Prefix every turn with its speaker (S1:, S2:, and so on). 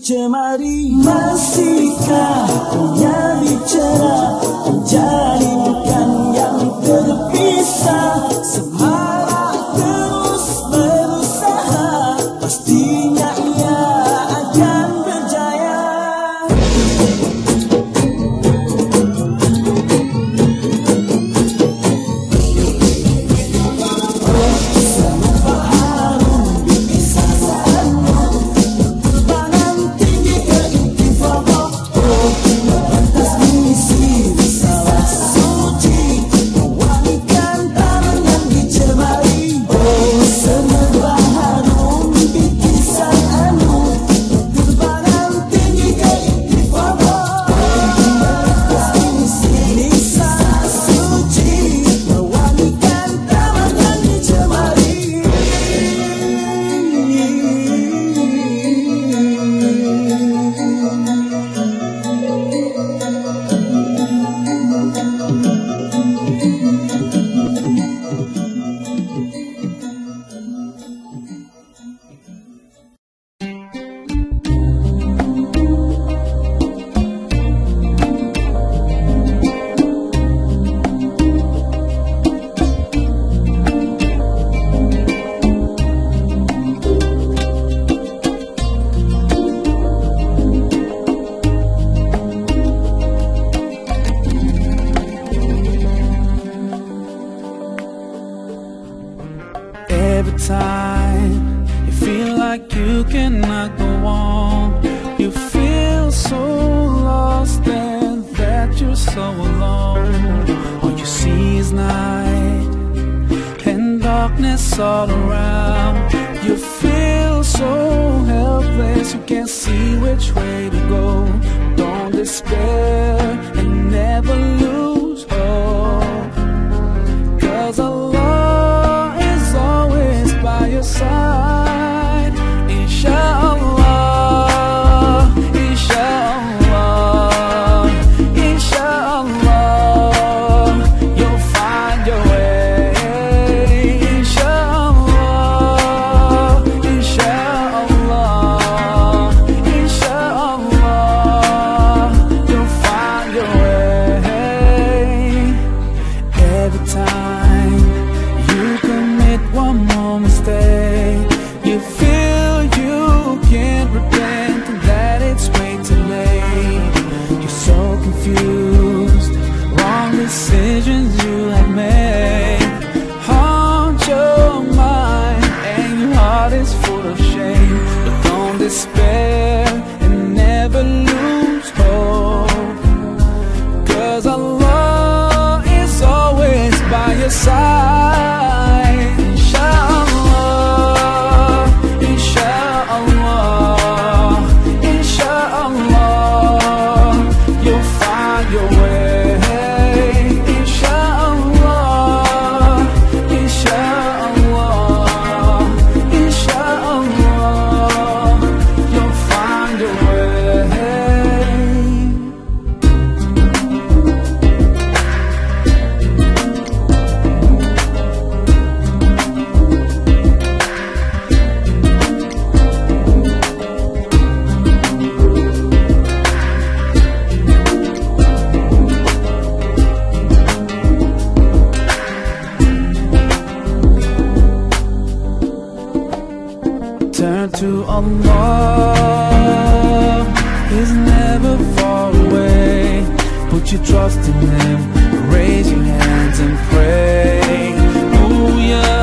S1: dicemari. Masihkah punya bicara menjadi bukan yang terpisah. Semarak terus berusaha, pastinya ia akan berjaya.
S2: All around, you feel so helpless, you can't see which way to go. Don't despair and never lose hope, 'cause Allah is always by your side. Inshallah, inshallah, inshallah, you'll find your way. Inshallah, inshallah, can't repent and that it's way too late. You're so confused, wrong decisions you have made haunt your mind, and your heart is full of shame. But don't despair and never lose hope, 'cause Allah is always by your side. Inshallah, inshallah, inshallah, you'll find your way. Inshallah, inshallah, inshallah, you'll find your way. Turn to Allah, He's never far away. Put your trust in Him, raise your hands and pray. Ooh, yeah.